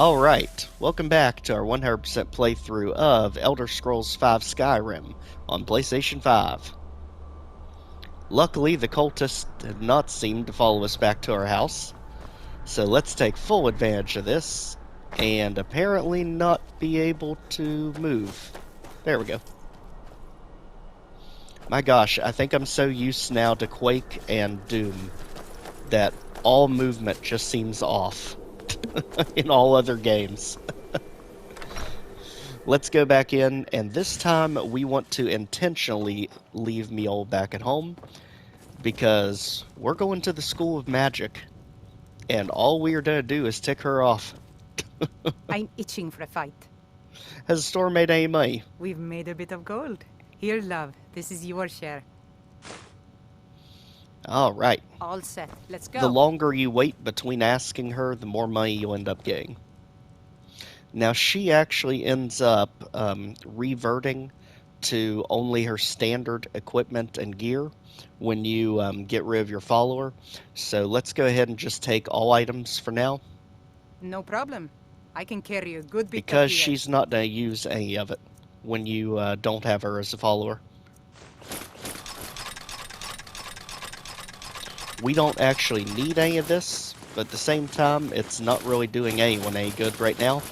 Alright, welcome back to our 100% playthrough of Elder Scrolls V Skyrim on PlayStation 5. Luckily, the cultists have not seemed to follow us back to our house, so let's take full advantage of this, and apparently not be able to move. There we go. My gosh, I think I'm so used now to Quake and Doom that all movement just seems off in all other games. Let's go back in, and this time we want to intentionally leave Mule back at home because we're going to the School of Magic, and all we are going to do is tick her off. I'm itching for a fight. Has the store made any money? We've made a bit of gold. Here, love, this is your share. All right. All set. Let's go. The longer you wait between asking her, the more money you'll end up getting. Now, she actually ends up reverting to only her standard equipment and gear when you get rid of your follower. So let's go ahead and just take all items for now. No problem. I can carry a good bit Because of gear. she's not going to use any of it when you don't have her as a follower. We don't actually need any of this, but at the same time, it's not really doing anyone any good right now.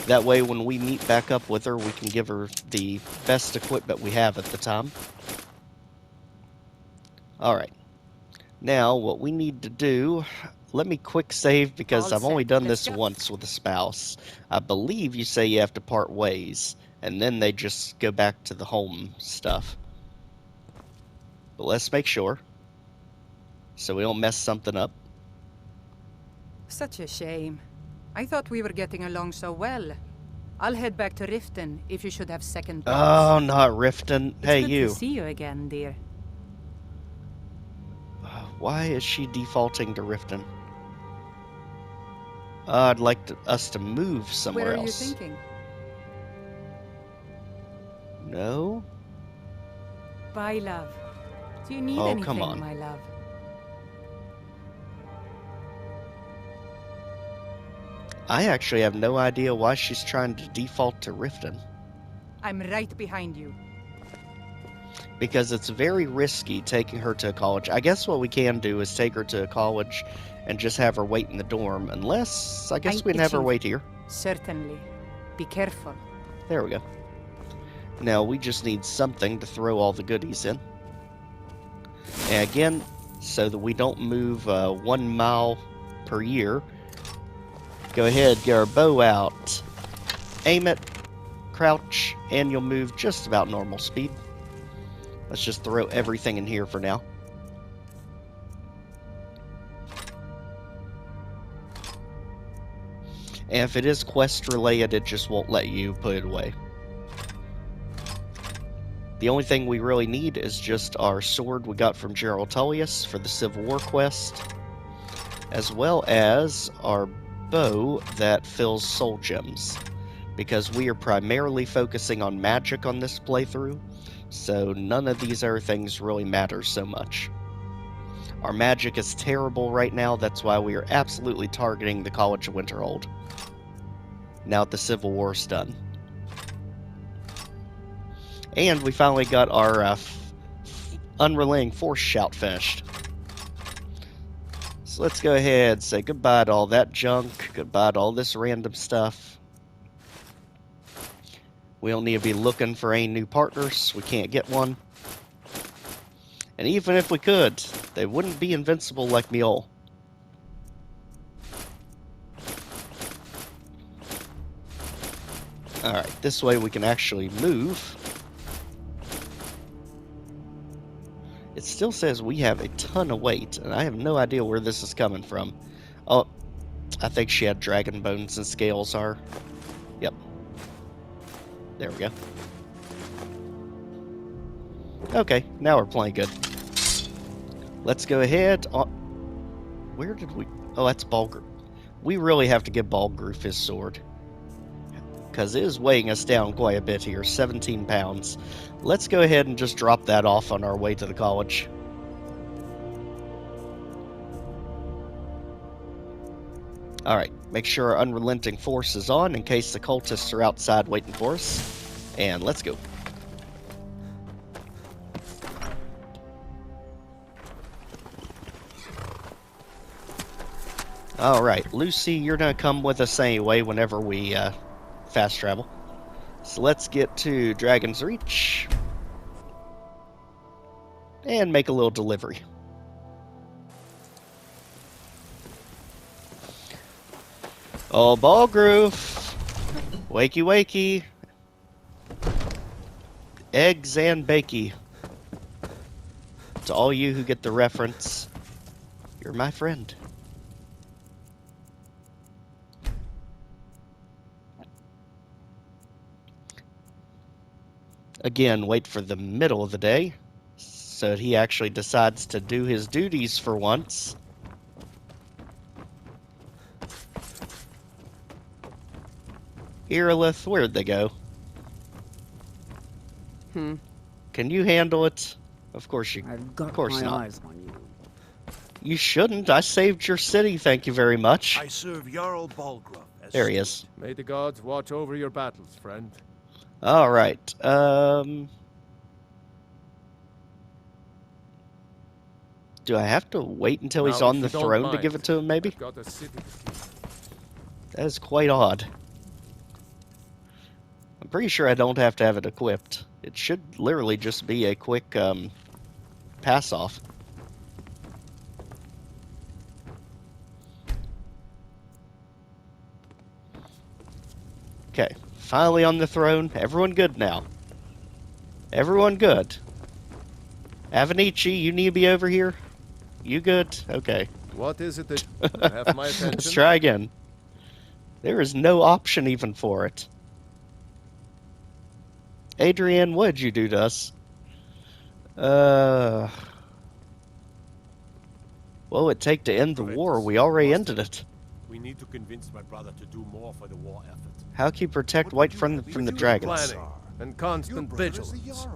That way, when we meet back up with her, we can give her the best equipment we have at the time. Alright. Now, what we need to do... Let me quick save, because I've only done this once with a spouse. I believe you say you have to part ways, and then they just go back to the home stuff. But let's make sure, so we don't mess something up. Such a shame. I thought we were getting along so well. I'll head back to Riften if you should have second thoughts. Oh, not Riften. Hey, it's good you. to see you again, dear. Why is she defaulting to Riften? I'd like us to move somewhere Where are else. you thinking? No? Bye, love. Do you need Oh, anything, come on. my love? I actually have no idea why she's trying to default to Riften. I'm right behind you. Because it's very risky taking her to a college. I guess what we can do is take her to a college and just have her wait in the dorm. Unless, I guess we can have her wait here. Certainly. Be careful. There we go. Now, we just need something to throw all the goodies in. And again, so that we don't move 1 mile per year, go ahead, get our bow out, aim it, crouch, and you'll move just about normal speed. Let's just throw everything in here for now. And if it is quest related, it just won't let you put it away. The only thing we really need is just our sword we got from Gerald Tullius for the Civil War quest, as well as our bow that fills soul gems, because we are primarily focusing on magic on this playthrough, so none of these other things really matter so much. Our magic is terrible right now, that's why we are absolutely targeting the College of Winterhold, now that the Civil War's done. And we finally got our Unrelenting Force shout finished. So let's go ahead and say goodbye to all that junk, goodbye to all this random stuff. We don't need to be looking for any new partners, we can't get one. And even if we could, they wouldn't be invincible like Mule. Alright, this way we can actually move. It still says we have a ton of weight, and I have no idea where this is coming from. Oh, I think she had dragon bones and scales are. Yep. There we go. Okay, now we're playing good. Let's go ahead. Where did we... Oh, that's Balgruf. We really have to give Balgruf his sword, because it is weighing us down quite a bit here, 17 pounds. Let's go ahead and just drop that off on our way to the college. Alright, Make sure our unrelenting force is on in case the cultists are outside waiting for us. And let's go. Alright, Lucy, you're gonna come with us anyway whenever we fast travel. So let's get to Dragon's Reach. And make a little delivery. Oh, Balgruf! Wakey wakey! Eggs and bakey. To all you who get the reference, you're my friend. Again, wait for the middle of the day, so he actually decides to do his duties for once. Irilith, where'd they go? Can you handle it? Of course you. I've got of course my not. eyes on you. You shouldn't. I saved your city. Thank you very much. I serve Jarl Balgruf. There he is. May the gods watch over your battles, friend. All right. Do I have to wait until he's Now, on if the you don't throne to mind, give it to him? Maybe. I've got a city to keep. That is quite odd. I'm pretty sure I don't have to have it equipped. It should literally just be a quick pass off. Okay, finally on the throne. Everyone good now. Everyone good. Avanici, you need to be over here? You good? Okay. What is it that you have my attention? Let's try again. There is no option even for it. Adrienne, what did you do to us? What would it take to end the war? We already ended it. We need to convince my brother to do more for the war effort. How can you protect White from the dragons? Planning and constant vigilance.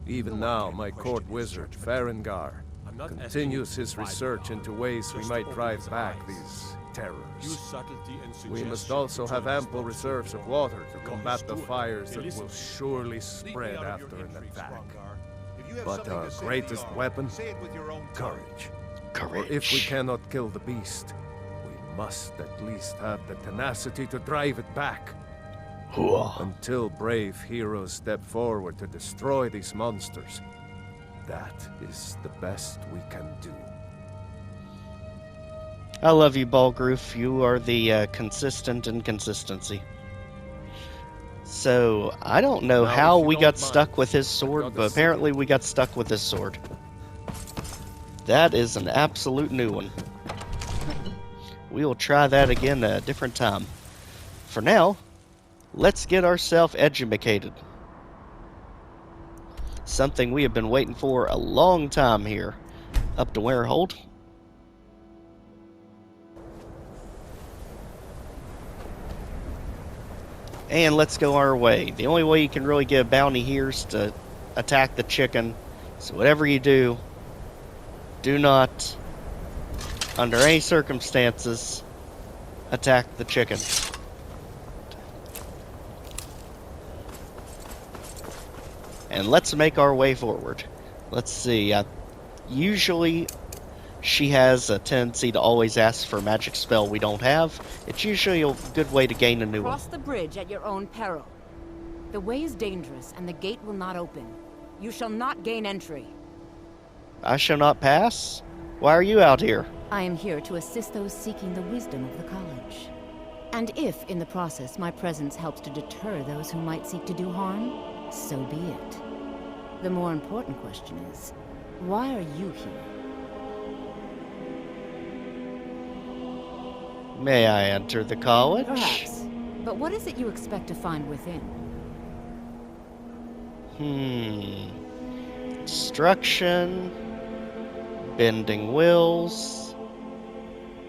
Even now, my court wizard, Farengar, continues his research into ways we might drive back these terrors. We must also have ample reserves of water to combat the fires that will surely spread after an attack. But our greatest weapon? Courage. For if we cannot kill the beast, we must at least have the tenacity to drive it back. Until brave heroes step forward to destroy these monsters, that is the best we can do. I love you, Balgruf. You are the consistent inconsistency. So, I don't know Now, how if you we don't got mind, stuck with his I've sword, got but a apparently we got stuck with his sword. That is an absolute new one. We will try that again at a different time. For now, let's get ourselves educated. Something we have been waiting for a long time here. Up to Winterhold. And let's go our way. The only way you can really get a bounty here is to attack the chicken. So whatever you do, do not, under any circumstances, attack the chicken. And let's make our way forward. Let's see. Usually, she has a tendency to always ask for a magic spell we don't have. It's usually a good way to gain a new one. Cross the bridge at your own peril. The way is dangerous, and the gate will not open. You shall not gain entry. I shall not pass? Why are you out here? I am here to assist those seeking the wisdom of the college. And if, in the process, my presence helps to deter those who might seek to do harm, so be it. The more important question is, why are you here? May I enter the college? Perhaps. But what is it you expect to find within? Destruction. Bending wills.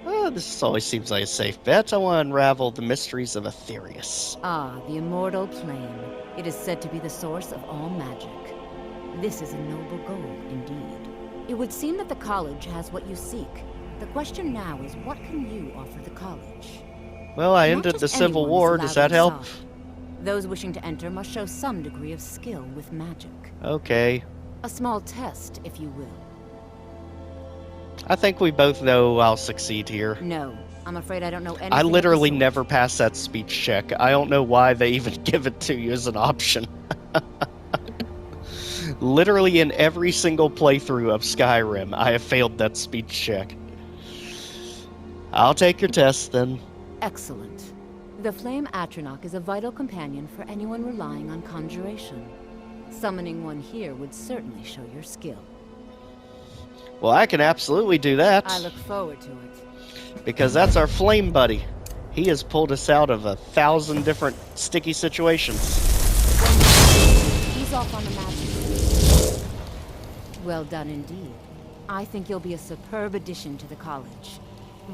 Oh, this always seems like a safe bet. I want to unravel the mysteries of Aetherius. Ah, the immortal plane. It is said to be the source of all magic. This is a noble goal, indeed. It would seem that the college has what you seek. The question now is, what can you offer the college? Well, I Not ended just the Civil anyone is War. allowed Does that help? inside. Those wishing to enter must show some degree of skill with magic. Okay. A small test, if you will. I think we both know I'll succeed here. No, I'm afraid I don't know anything I of the literally sort. never pass that speech check. I don't know why they even give it to you as an option. Literally in every single playthrough of Skyrim, I have failed that speech check. I'll take your test then. Excellent. The Flame Atronach is a vital companion for anyone relying on conjuration. Summoning one here would certainly show your skill. Well, I can absolutely do that. I look forward to it. Because that's our flame buddy. He has pulled us out of 1,000 different sticky situations. He's off on the magic. Well done indeed. I think you'll be a superb addition to the college.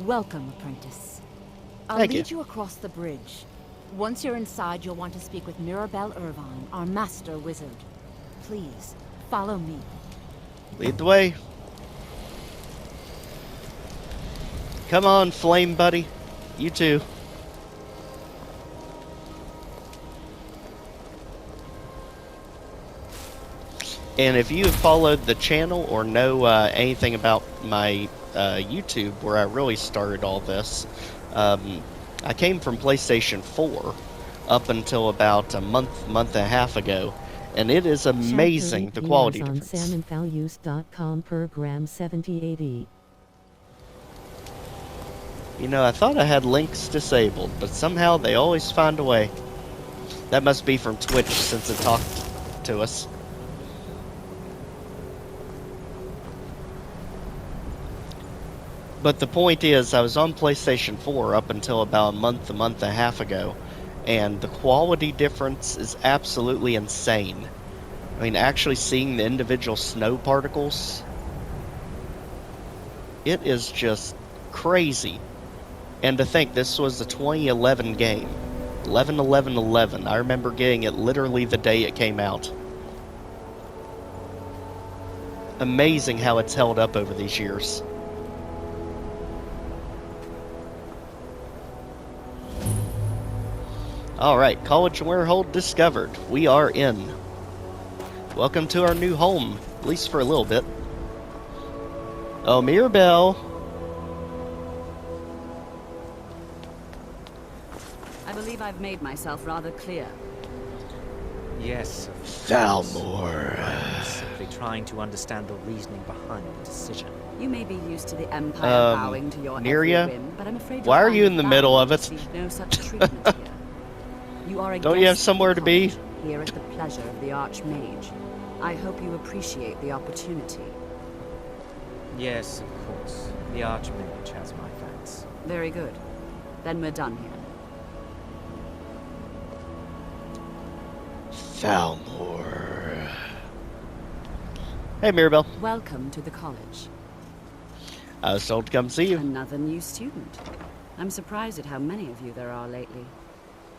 Welcome, apprentice. I'll Thank lead you across the bridge. Once you're inside, you'll want to speak with Mirabelle Irvine, our master wizard. Please, follow me. Lead the way. Come on, flame buddy. You too. And if you have followed the channel or know anything about my YouTube, where I really started all this, I came from PlayStation 4 up until about a month and a half ago, and it is amazing the quality on difference. salmonvalues.com per gram 7080. You know, I thought I had links disabled, but somehow they always find a way. That must be from Twitch since it talked to us. But the point is, I was on PlayStation 4 up until about a month and a half ago, and the quality difference is absolutely insane. I mean, actually seeing the individual snow particles, it is just crazy. And to think, this was a 2011 game. 11/11/11. I remember getting it literally the day it came out. Amazing how it's held up over these years. Alright, College of Winterhold discovered. We are in. Welcome to our new home, at least for a little bit. Oh, Mirabelle. I believe I've made myself rather clear. Yes. Valmore. I'm simply trying to understand the reasoning behind the decision. You may be used to the Empire bowing to your Neria? every whim, but I'm afraid Why you'll are you find in the that middle of you it? receive no such treatment here. You are a Don't you have guest somewhere of to the be? college, here at the pleasure of the Archmage. I hope you appreciate the opportunity. Yes, of course. The Archmage has my thanks. Very good. Then we're done here. Valmore. Hey, Mirabelle. Welcome to the college. I was told to come see you. Another new student. I'm surprised at how many of you there are lately.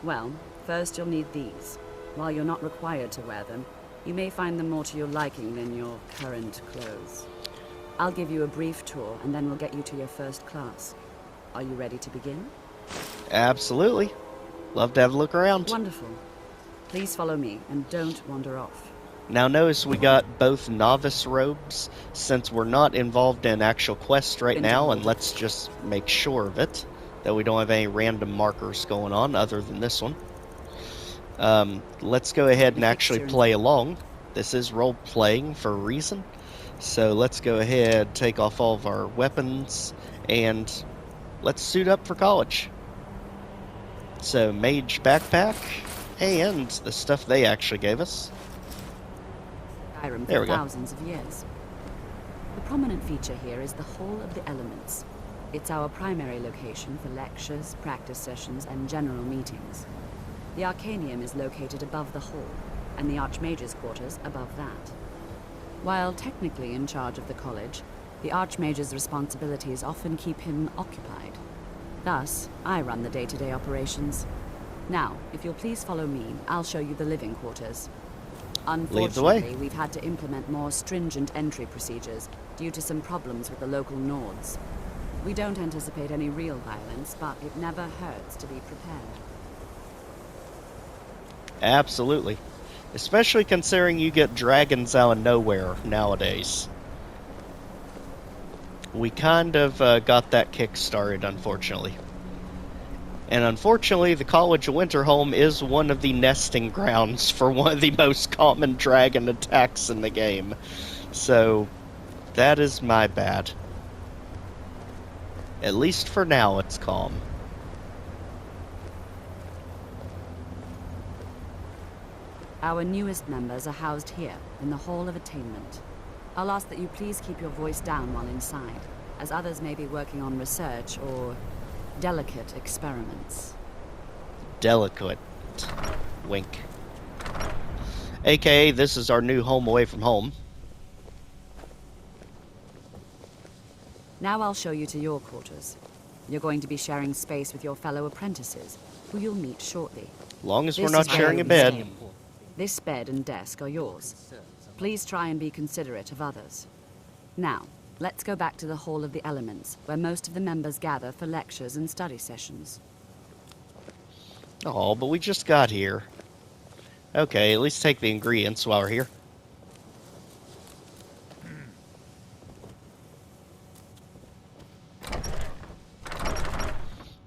Well, first you'll need these. While you're not required to wear them, you may find them more to your liking than your current clothes. I'll give you a brief tour, and then we'll get you to your first class. Are you ready to begin? Absolutely. Love to have a look around. Wonderful. Please follow me, and don't wander off. Now notice we got both novice robes, since we're not involved in actual quests right now, and let's just make sure of it, that we don't have any random markers going on other than this one. Let's go ahead and actually play along. This is role-playing for a reason. So let's go ahead, take off all of our weapons, and let's suit up for college. So, Mage backpack, and the stuff they actually gave us. Skyrim There for we go. thousands of years. The prominent feature here is the Hall of the Elements. It's our primary location for lectures, practice sessions, and general meetings. The Arcanium is located above the hall, and the Archmage's quarters above that. While technically in charge of the college, the Archmage's responsibilities often keep him occupied. Thus, I run the day-to-day operations. Now, if you'll please follow me, I'll show you the living quarters. Lead the way. Unfortunately, we've had to implement more stringent entry procedures due to some problems with the local Nords. We don't anticipate any real violence, but it never hurts to be prepared. Absolutely. Especially considering you get dragons out of nowhere nowadays. We kind of got that kick started, unfortunately. And unfortunately, the College of Winterhold is one of the nesting grounds for one of the most common dragon attacks in the game. So, that is my bad. At least for now, it's calm. Our newest members are housed here, in the Hall of Attainment. I'll ask that you please keep your voice down while inside, as others may be working on research or delicate experiments. Delicate. Wink. AKA, this is our new home away from home. Now I'll show you to your quarters. You're going to be sharing space with your fellow apprentices, who you'll meet shortly. Long as we're This not is where sharing a we bed. stay. This bed and desk are yours. Please try and be considerate of others. Now, let's go back to the Hall of the Elements, where most of the members gather for lectures and study sessions. Oh, but we just got here. Okay, at least take the ingredients while we're here.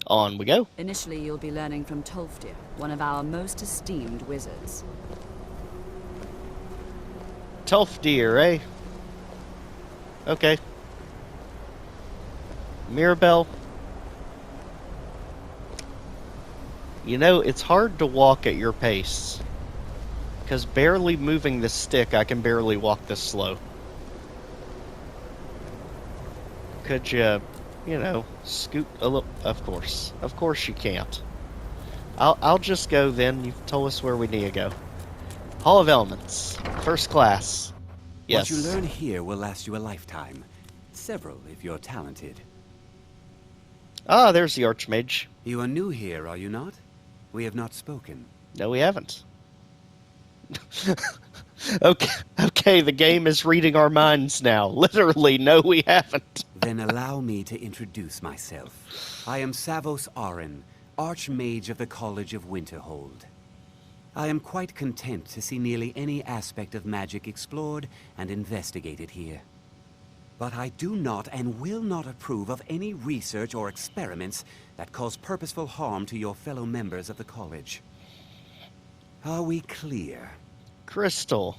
On we go. Initially, you'll be learning from Tolfdir, one of our most esteemed wizards. Tolfdir, eh? Okay. Mirabelle. You know, it's hard to walk at your pace. Because barely moving the stick, I can barely walk this slow. Could you, you know, scoot a little? Of course you can't. I'll just go then. You've told us where we need to go. Hall of Elements, first class. Yes. What you learn here will last you a lifetime. Several, if you're talented. Ah, there's the Archmage. You are new here, are you not? We have not spoken. No, we haven't. Okay, the game is reading our minds now. Literally, no, we haven't. Then allow me to introduce myself. I am Savos Arin, Archmage of the College of Winterhold. I am quite content to see nearly any aspect of magic explored and investigated here. But I do not and will not approve of any research or experiments that cause purposeful harm to your fellow members of the college. Are we clear? Crystal.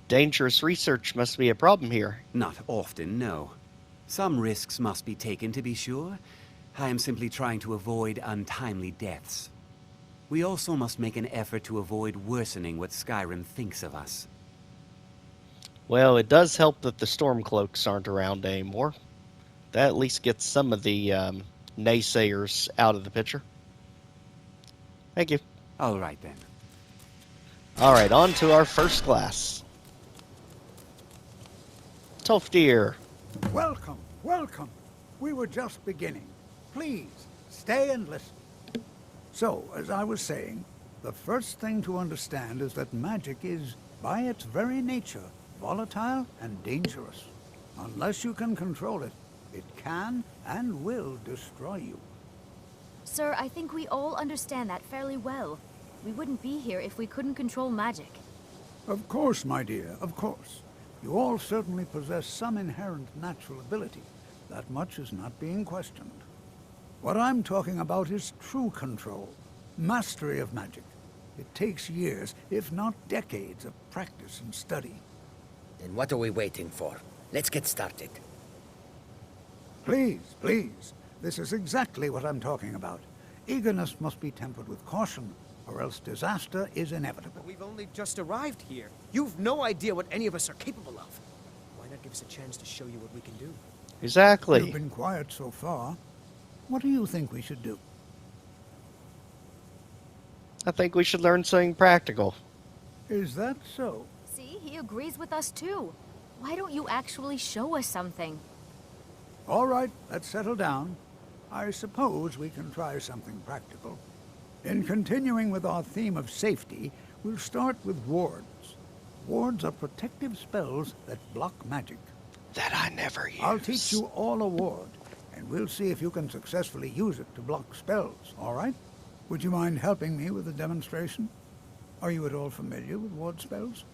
Dangerous research must be a problem here. Not often, no. Some risks must be taken, to be sure. I am simply trying to avoid untimely deaths. We also must make an effort to avoid worsening what Skyrim thinks of us. Well, it does help that the Stormcloaks aren't around anymore. That at least gets some of the naysayers out of the picture. Thank you. All right, then. All right, on to our first class. Tolfdir. Welcome, welcome. We were just beginning. Please, stay and listen. So, as I was saying, the first thing to understand is that magic is, by its very nature, volatile and dangerous. Unless you can control it, it can and will destroy you. Sir, I think we all understand that fairly well. We wouldn't be here if we couldn't control magic. Of course, my dear, of course. You all certainly possess some inherent natural ability. That much is not being questioned. What I'm talking about is true control, mastery of magic. It takes years, if not decades, of practice and study. Then what are we waiting for? Let's get started. Please, please. This is exactly what I'm talking about. Eagerness must be tempered with caution, or else disaster is inevitable. But we've only just arrived here. You've no idea what any of us are capable of. Why not give us a chance to show you what we can do? Exactly. You've been quiet so far. What do you think we should do? I think we should learn something practical. Is that so? See, he agrees with us too. Why don't you actually show us something? All right, let's settle down. I suppose we can try something practical. In continuing with our theme of safety, we'll start with wards. Wards are protective spells that block magic. That I never use. I'll teach you all a ward, and we'll see if you can successfully use it to block spells, all right? Would you mind helping me with the demonstration? Are you at all familiar with ward spells?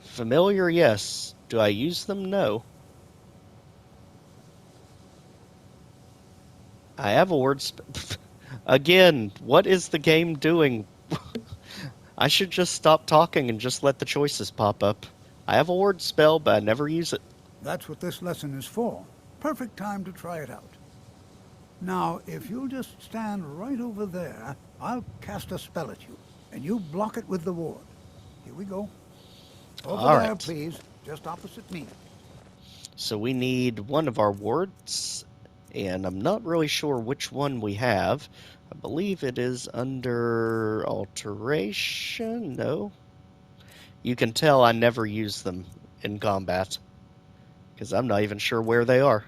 Familiar, yes. Do I use them? No. I have a word Again, what is the game doing? I should just stop talking and just let the choices pop up. I have a word spell, but I never use it. That's what this lesson is for. Perfect time to try it out. Now, if you'll just stand right over there, I'll cast a spell at you, and you block it with the ward. Here we go. Over All there, right. please, just opposite me. So we need one of our wards, and I'm not really sure which one we have. I believe it is under alteration. No. You can tell I never use them in combat, because I'm not even sure where they are.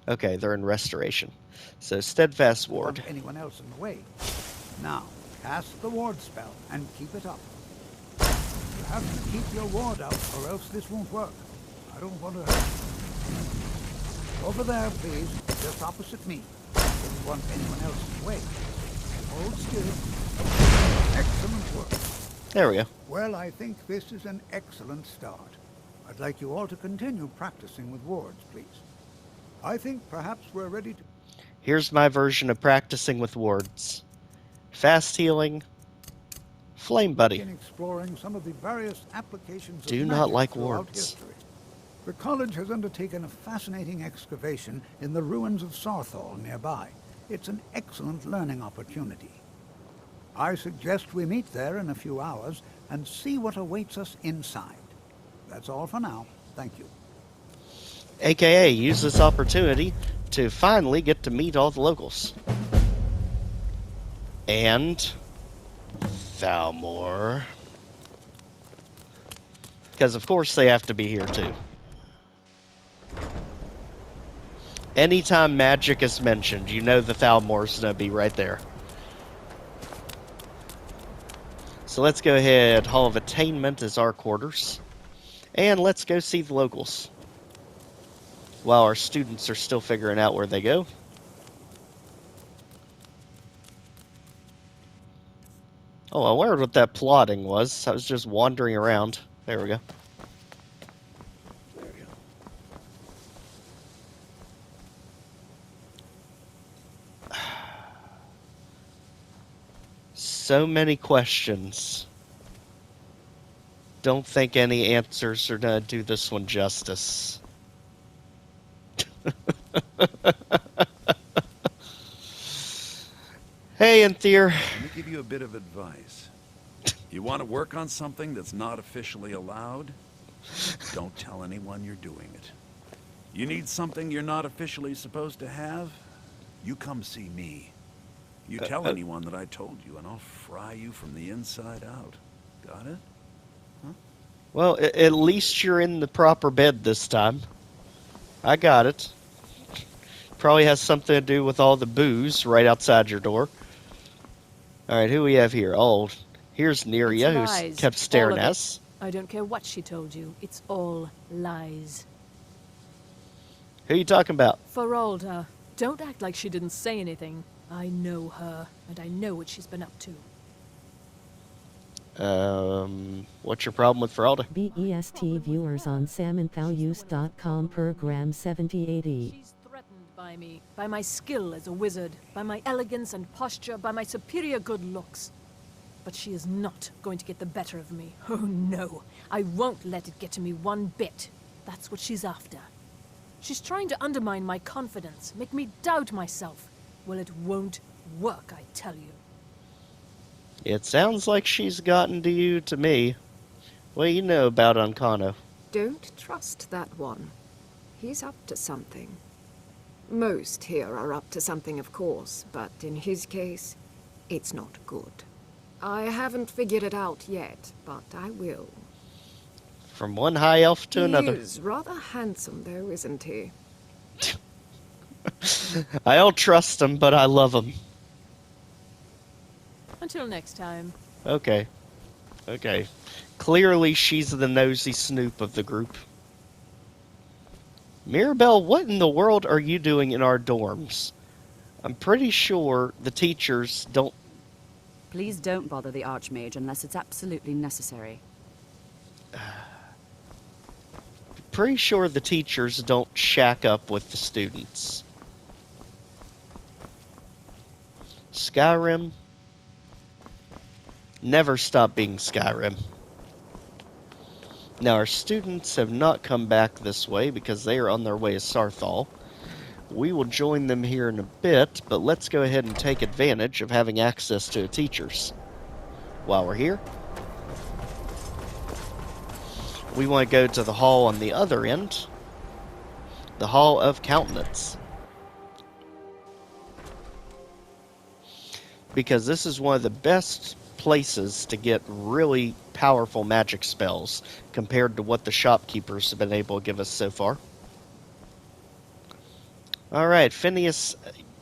Okay, they're in restoration. So steadfast ward. Don't anyone else in the way. Now, cast the ward spell and keep it up. You have to keep your ward out, or else this won't work. I don't want to hurt you. Over there, please, just opposite me. Don't want anyone else in the way. Hold still. Excellent work. There we go. Well, I think this is an excellent start. I'd like you all to continue practicing with wards, please. I think perhaps we're ready to... Here's my version of practicing with wards. Fast healing. Flame buddy. ...begin exploring some of the various applications of Do magic not like throughout wards. history. The college has undertaken a fascinating excavation in the ruins of Sarthal nearby. It's an excellent learning opportunity. I suggest we meet there in a few hours and see what awaits us inside. That's all for now. Thank you. AKA, use this opportunity to finally get to meet all the locals. And Thalmor. Because of course they have to be here too. Anytime magic is mentioned, you know the Thalmor's gonna be right there. So let's go ahead. Hall of Attainment is our quarters. And let's go see the locals. While our students are still figuring out where they go. Oh, I wondered what that plotting was. I was just wandering around. There we go. There we go. So many questions. Don't think any answers are gonna do this one justice. Hey, Anthir. Let me give you a bit of advice. You want to work on something that's not officially allowed? Don't tell anyone you're doing it. You need something you're not officially supposed to have? You come see me. You tell anyone that I told you, and I'll fry you from the inside out. Got it? Huh? Well, at least you're in the proper bed this time. I got it. Probably has something to do with all the booze right outside your door. Alright, who we have here? Oh, here's Neria, who's kept staring at us. I don't care what she told you. It's all lies. Who are you talking about? Feralda, don't act like she didn't say anything. I know her, and I know what she's been up to. What's your problem with Feralda? BEST viewers on salmonthaluse.com per gram 7080. She's threatened by me, by my skill as a wizard, by my elegance and posture, by my superior good looks. But she is not going to get the better of me. Oh no, I won't let it get to me one bit. That's what she's after. She's trying to undermine my confidence, make me doubt myself. Well, it won't work, I tell you. It sounds like she's gotten to you to me. What do you know about Ancano? Don't trust that one. He's up to something. Most here are up to something, of course, but in his case, it's not good. I haven't figured it out yet, but I will. From one high elf to another. He is rather handsome, though, isn't he? I don't trust him, but I love him. Until next time. Okay. Okay. Clearly, she's the nosy snoop of the group. Mirabelle, what in the world are you doing in our dorms? I'm pretty sure the teachers don't... Please don't bother the Archmage unless it's absolutely necessary. Pretty sure the teachers don't shack up with the students. Skyrim? Never stop being Skyrim. Now, our students have not come back this way because they are on their way to Sarthal. We will join them here in a bit, but let's go ahead and take advantage of having access to the teachers. While we're here, we want to go to the hall on the other end, the Hall of Countenance. Because this is one of the best places to get really powerful magic spells compared to what the shopkeepers have been able to give us so far. Alright, Phineas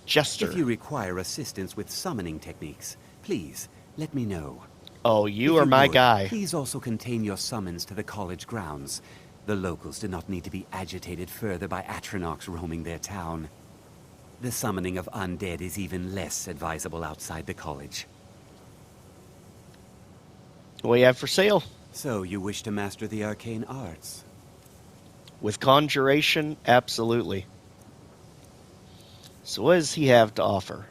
Jester. If you require assistance with summoning techniques, please let me know. Oh, you are my guy. Please also contain your summons to the college grounds. The locals do not need to be agitated further by Atronachs roaming their town. The summoning of undead is even less advisable outside the college. What do you have for sale? So, you wish to master the arcane arts? With conjuration, absolutely. So what does he have to offer?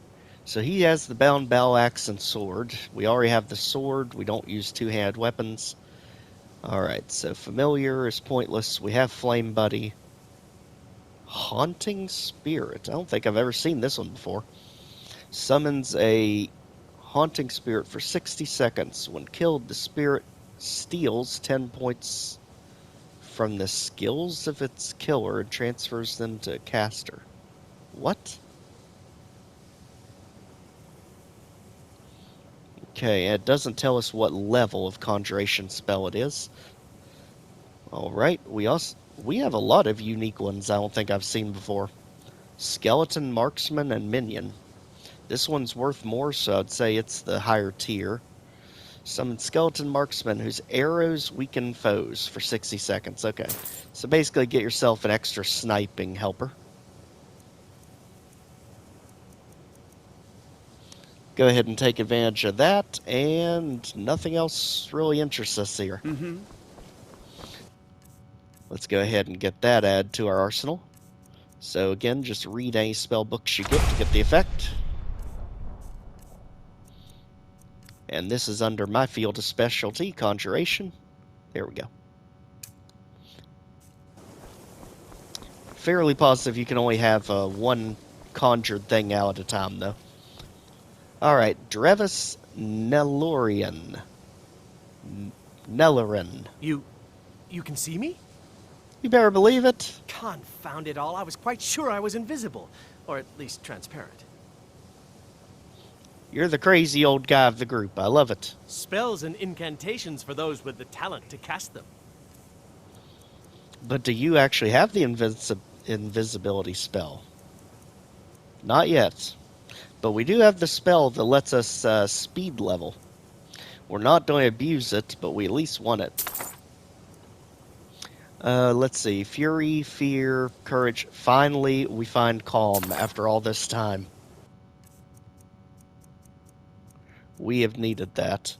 So he has the bound battle axe and sword. We already have the sword. We don't use two-handed weapons. Alright, so familiar is pointless. We have flame buddy. Haunting spirit. I don't think I've ever seen this one before. Summons a haunting spirit for 60 seconds. When killed, the spirit steals 10 points from the skills of its killer and transfers them to caster. What? Okay, it doesn't tell us what level of conjuration spell it is. Alright, we have a lot of unique ones I don't think I've seen before. Skeleton, Marksman, and Minion. This one's worth more, so I'd say it's the higher tier. Summon Skeleton Marksman, whose arrows weaken foes for 60 seconds. Okay, so basically get yourself an extra sniping helper. Go ahead and take advantage of that, and nothing else really interests us here. Let's go ahead and get that added to our arsenal. So again, just read any spell books you get to get the effect. And this is under my field of specialty, Conjuration. There we go. Fairly positive you can only have one conjured thing out at a time, though. Alright, Drevis Nelorian. Nellorin. You can see me? You better believe it. Confound it all, I was quite sure I was invisible. Or at least transparent. You're the crazy old guy of the group. I love it. Spells and incantations for those with the talent to cast them. But do you actually have the invisibility spell? Not yet. But we do have the spell that lets us speed level. We're not going to abuse it, but we at least want it. Let's see. Fury, Fear, Courage. Finally, we find Calm after all this time. We have needed that.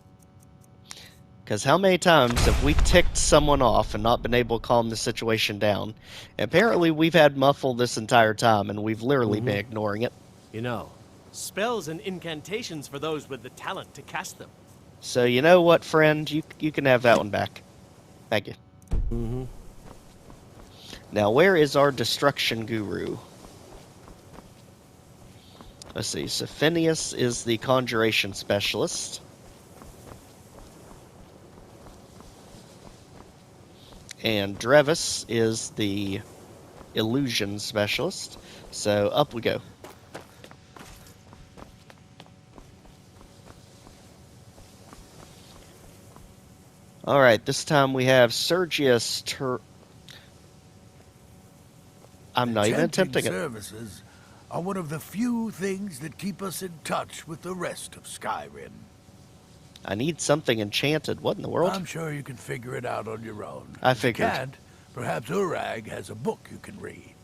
Because how many times have we ticked someone off and not been able to calm the situation down? Apparently we've had Muffle this entire time, and we've literally been ignoring it. You know, spells and incantations for those with the talent to cast them. So you know what, friend? You can have that one back. Thank you. Now, where is our destruction guru? Let's see. So Phineas is the conjuration specialist. And Drevis is the illusion specialist. So up we go. Alright, this time we have Sergius I'm not even attempting it. Services are one of the few things that keep us in touch with the rest of Skyrim. I need something enchanted. What in the world? I'm sure you can figure it out on your own. I figured. If you can't, perhaps Urag has a book you can read.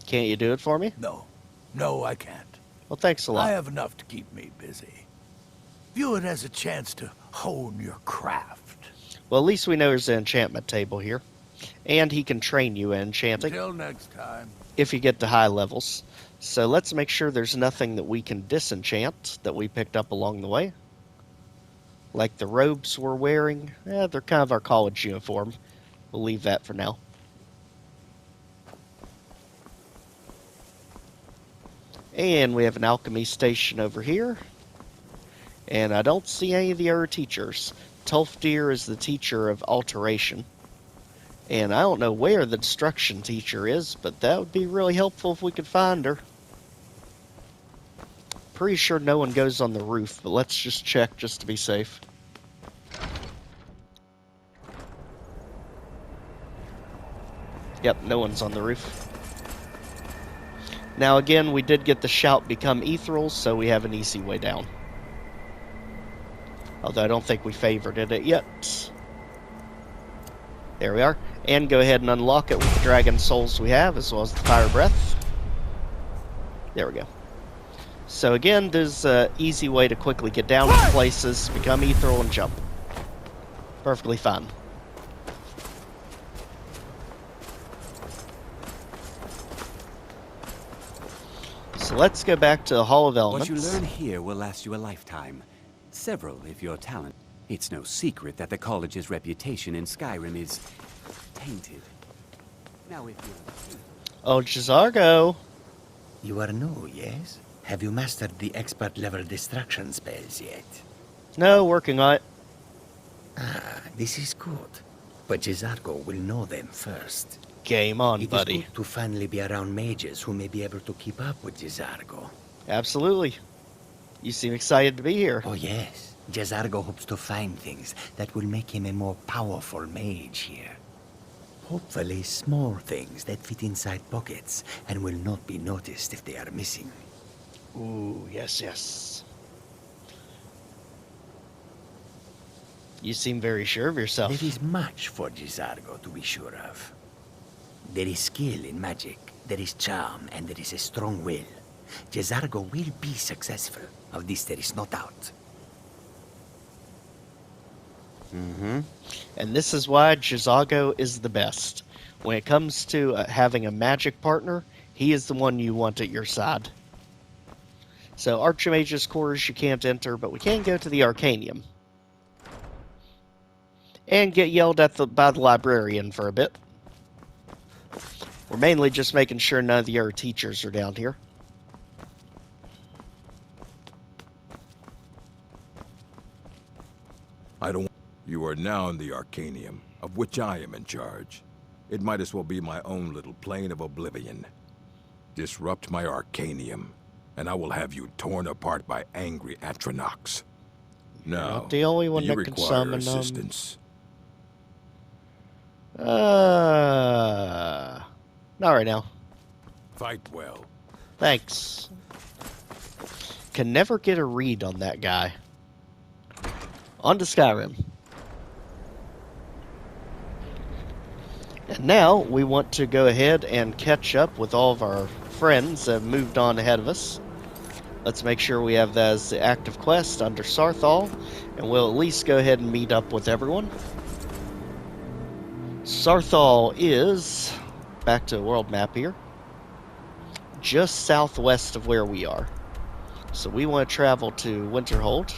Can't you do it for me? No, I can't. Well, thanks a lot. I have enough to keep me busy. View it as a chance to hone your craft. Well, at least we know there's an enchantment table here. And he can train you in enchanting. Until next time. If you get to high levels. So let's make sure there's nothing that we can disenchant that we picked up along the way. Like the robes we're wearing. They're kind of our college uniform. We'll leave that for now. And we have an alchemy station over here. And I don't see any of the other teachers. Tolfdir is the teacher of alteration. And I don't know where the destruction teacher is, but that would be really helpful if we could find her. Pretty sure no one goes on the roof, but let's just check just to be safe. Yep, no one's on the roof. Now again, we did get the shout become ethereal, so we have an easy way down. Although I don't think we favorited it yet. There we are. And go ahead and unlock it with the dragon souls we have, as well as the fire breath. There we go. So again, there's an easy way to quickly get down to places, become ethereal, and jump. Perfectly fine. So let's go back to the Hall of Elements. What you learn here will last you a lifetime. Several, if you're talented. It's no secret that the college's reputation in Skyrim is tainted. Now if you... Oh, Jazargo! You are new, yes? Have you mastered the expert-level destruction spells yet? No, working on it. Ah, this is good. But Jazargo will know them first. Game on, buddy. It is good to finally be around mages who may be able to keep up with Jazargo. Absolutely. You seem excited to be here. Oh, yes. Jazargo hopes to find things that will make him a more powerful mage here. Hopefully small things that fit inside pockets and will not be noticed if they are missing. Ooh, yes, yes. You seem very sure of yourself. There is much for Jazargo to be sure of. There is skill in magic, there is charm, and there is a strong will. Jazargo will be successful. Of this there is no doubt. Mm-hmm. And this is why Jazargo is the best. When it comes to having a magic partner, he is the one you want at your side. So Archmage's quarters you can't enter, but we can go to the Arcanium. And get yelled at by the librarian for a bit. We're mainly just making sure none of the other teachers are down here. You are now in the Arcanium, of which I am in charge. It might as well be my own little plane of oblivion. Disrupt my Arcanium, and I will have you torn apart by angry Atronachs. Now, not the only one do you that can require summon assistance? Not right now. Fight well. Thanks. Can never get a read on that guy. On to Skyrim. And now we want to go ahead and catch up with all of our friends that have moved on ahead of us. Let's make sure we have that as the active quest under Sarthal, and we'll at least go ahead and meet up with everyone. Sarthal is, back to the world map here, just southwest of where we are. So we want to travel to Winterhold.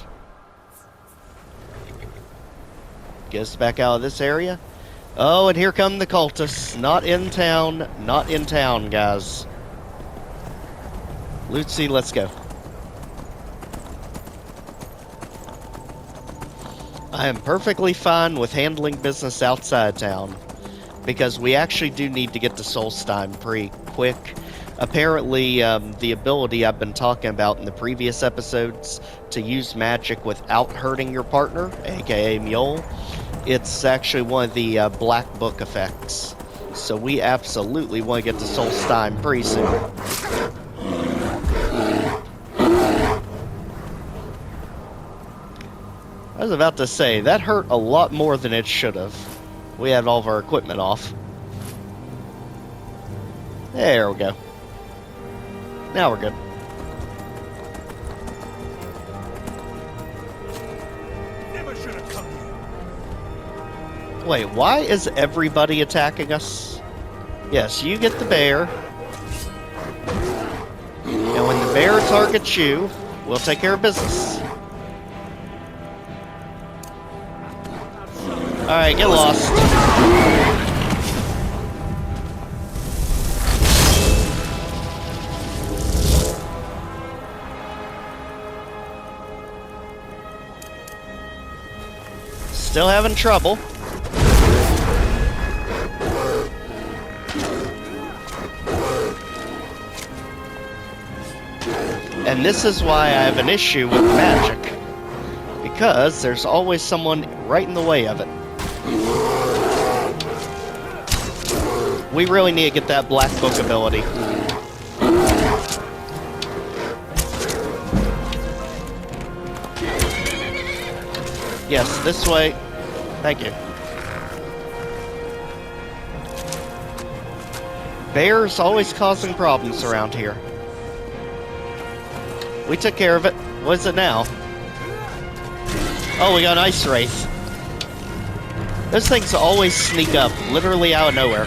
Get us back out of this area. Oh, and here come the cultists. Not in town. Not in town, guys. Lucy, let's go. I am perfectly fine with handling business outside town, because we actually do need to get to Solstheim pretty quick. Apparently, the ability I've been talking about in the previous episodes to use magic without hurting your partner, aka Mule, it's actually one of the Black Book effects. So we absolutely want to get to Solstheim pretty soon. I was about to say, that hurt a lot more than it should have. We had all of our equipment off. There we go. Now we're good. Never should have come here. Wait, why is everybody attacking us? Yes, you get the bear. And when the bear targets you, we'll take care of business. Alright, get lost. Still having trouble. And this is why I have an issue with magic. Because there's always someone right in the way of it. We really need to get that Black Book ability. Yes, this way. Thank you. Bears always causing problems around here. We took care of it. What is it now? Oh, we got an Ice Wraith. Those things always sneak up, literally out of nowhere.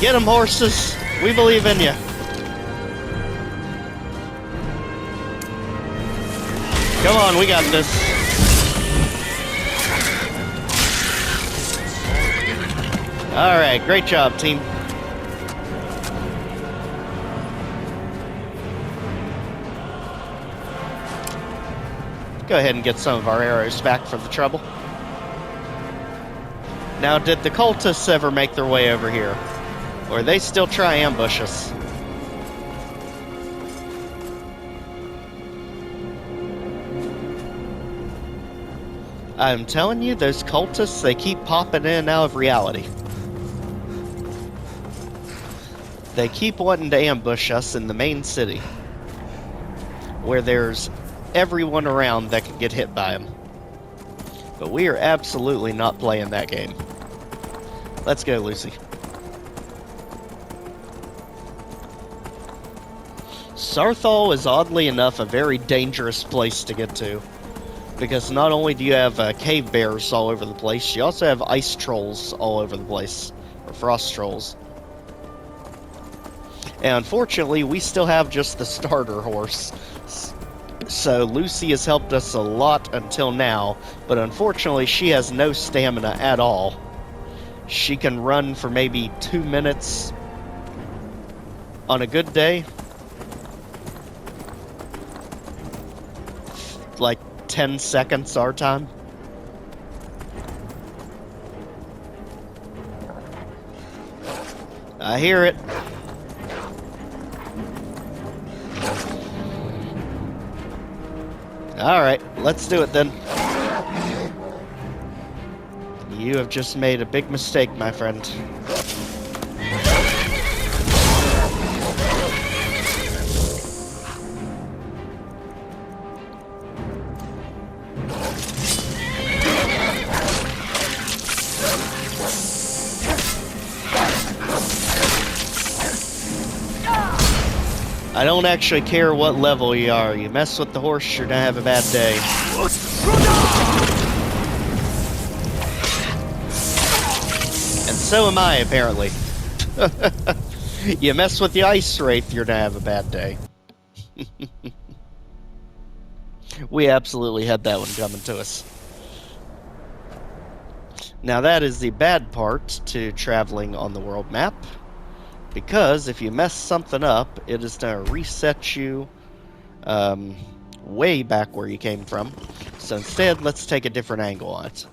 Get 'em, horses! We believe in you. Come on, we got this. Alright, great job, team. Go ahead and get some of our arrows back for the trouble. Now, did the cultists ever make their way over here? Or they still try ambush us? I'm telling you, those cultists, they keep popping in and out of reality. They keep wanting to ambush us in the main city, where there's everyone around that can get hit by them. But we are absolutely not playing that game. Let's go, Lucy. Sarthal is oddly enough a very dangerous place to get to. Because not only do you have cave bears all over the place, you also have ice trolls all over the place. Or frost trolls. And unfortunately, we still have just the starter horse. So Lucy has helped us a lot until now, but unfortunately she has no stamina at all. She can run for maybe 2 minutes on a good day. Like 10 seconds our time. I hear it. Alright, let's do it then. You have just made a big mistake, my friend. I don't actually care what level you are. You mess with the horse, you're gonna have a bad day. And so am I, apparently. You mess with the Ice Wraith, you're gonna have a bad day. We absolutely had that one coming to us. Now that is the bad part to traveling on the world map. Because if you mess something up, it is going to reset you way back where you came from. So instead, let's take a different angle on it.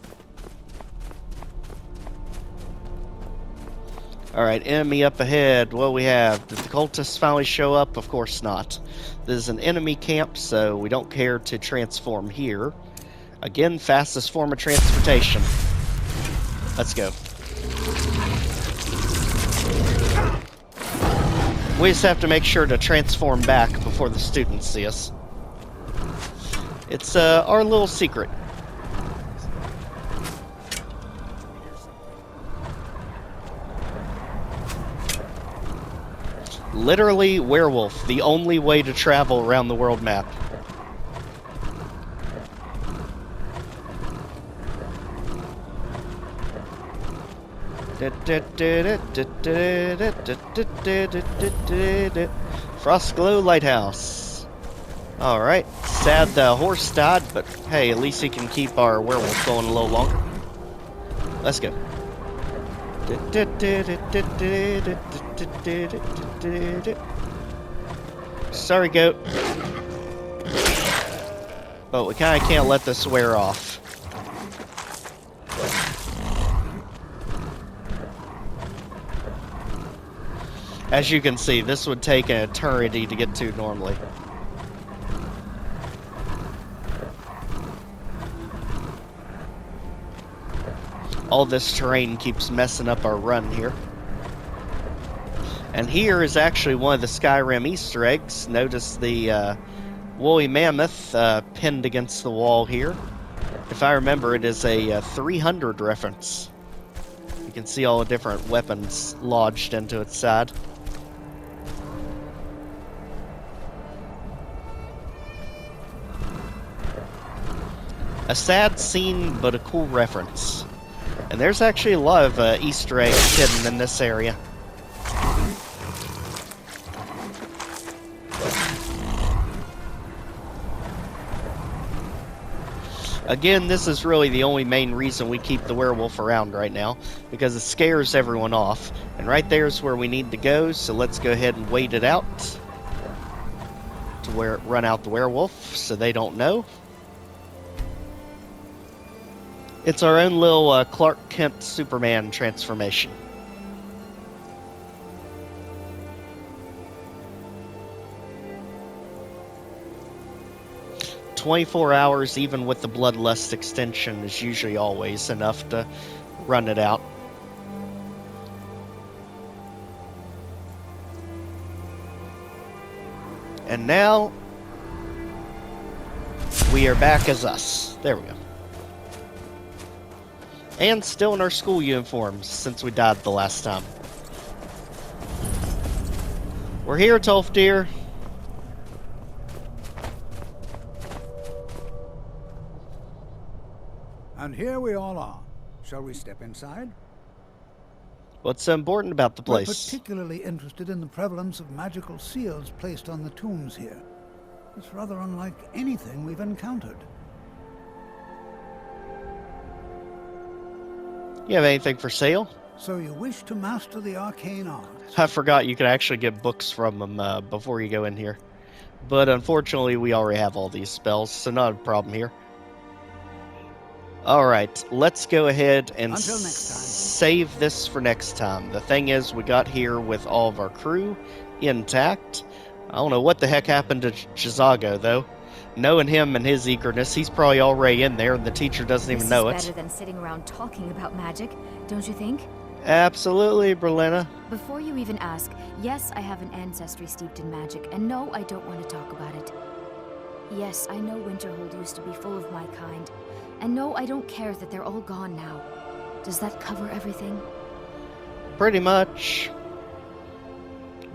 Alright, enemy up ahead. What do we have? Did the cultists finally show up? Of course not. This is an enemy camp, so we don't care to transform here. Again, fastest form of transportation. Let's go. We just have to make sure to transform back before the students see us. It's our little secret. Literally werewolf, the only way to travel around the world map. Frostglow Lighthouse. Alright, sad the horse died, but hey, at least he can keep our werewolf going a little longer. Let's go. Sorry, goat. But we kinda can't let this wear off. As you can see, this would take an eternity to get to normally. All this terrain keeps messing up our run here. And here is actually one of the Skyrim Easter eggs. Notice the woolly mammoth pinned against the wall here. If I remember, it is a 300 reference. You can see all the different weapons lodged into its side. A sad scene, but a cool reference. And there's actually a lot of Easter eggs hidden in this area. Again, this is really the only main reason we keep the werewolf around right now, because it scares everyone off. And right there is where we need to go, so let's go ahead and wait it out. To run out the werewolf, so they don't know. It's our own little Clark Kent Superman transformation. "24 hours, even with the Bloodlust extension, is usually always enough to run it out." And now, we are back as us. There we go. And still in our school uniforms, since we died the last time. We're here, Tolfdir. And here we all are. Shall we step inside? What's so important about the place? We're particularly interested in the prevalence of magical seals placed on the tombs here. It's rather unlike anything we've encountered. You have anything for sale? So you wish to master the arcane arts? I forgot you could actually get books from them before you go in here. But unfortunately, we already have all these spells, so not a problem here. Alright, let's go ahead and save this for next time. The thing is, we got here with all of our crew intact. I don't know what the heck happened to Chisago, though. Knowing him and his eagerness, he's probably already in there and the teacher doesn't even know it. This is better than sitting around talking about magic, don't you think? Absolutely, Berlina. Before you even ask, yes, I have an ancestry steeped in magic, and no, I don't want to talk about it. Yes, I know Winterhold used to be full of my kind, and no, I don't care that they're all gone now. Does that cover everything? Pretty much.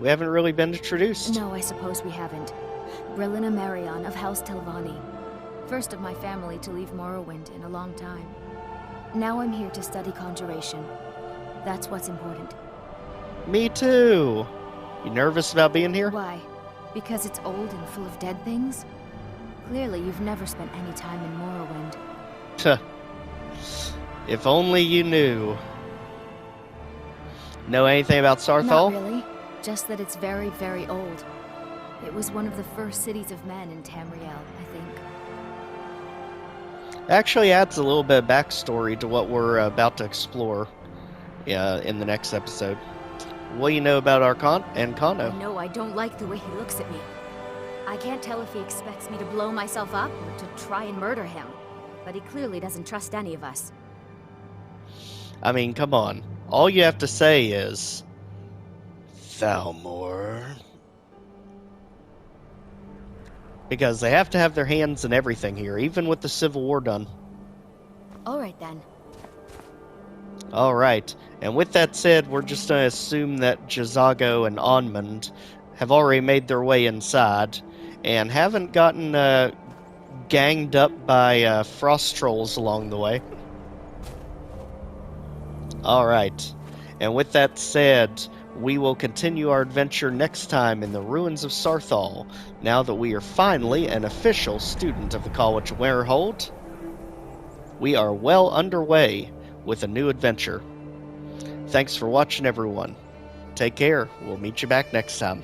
We haven't really been introduced. No, I suppose we haven't. Brillina Marion of House Telvanni. First of my family to leave Morrowind in a long time. Now I'm here to study conjuration. That's what's important. Me too. You nervous about being here? Why? Because it's old and full of dead things? Clearly you've never spent any time in Morrowind. Tuh. If only you knew. Know anything about Sarthal? Not really. Just that it's very, very old. It was one of the first cities of men in Tamriel, I think. Actually adds a little bit of backstory to what we're about to explore in the next episode. What do you know about Archon and Kondo? No, I don't like the way he looks at me. I can't tell if he expects me to blow myself up or to try and murder him. But he clearly doesn't trust any of us. I mean, come on. All you have to say is, Thalmor. Because they have to have their hands in everything here, even with the Civil War done. Alright then. Alright, and with that said, we're just going to assume that Jazago and Onmund have already made their way inside, and haven't gotten ganged up by frost trolls along the way. Alright, and with that said, we will continue our adventure next time in the ruins of Sarthal, now that we are finally an official student of the College of Winterhold. We are well underway with a new adventure. Thanks for watching, everyone. Take care. We'll meet you back next time.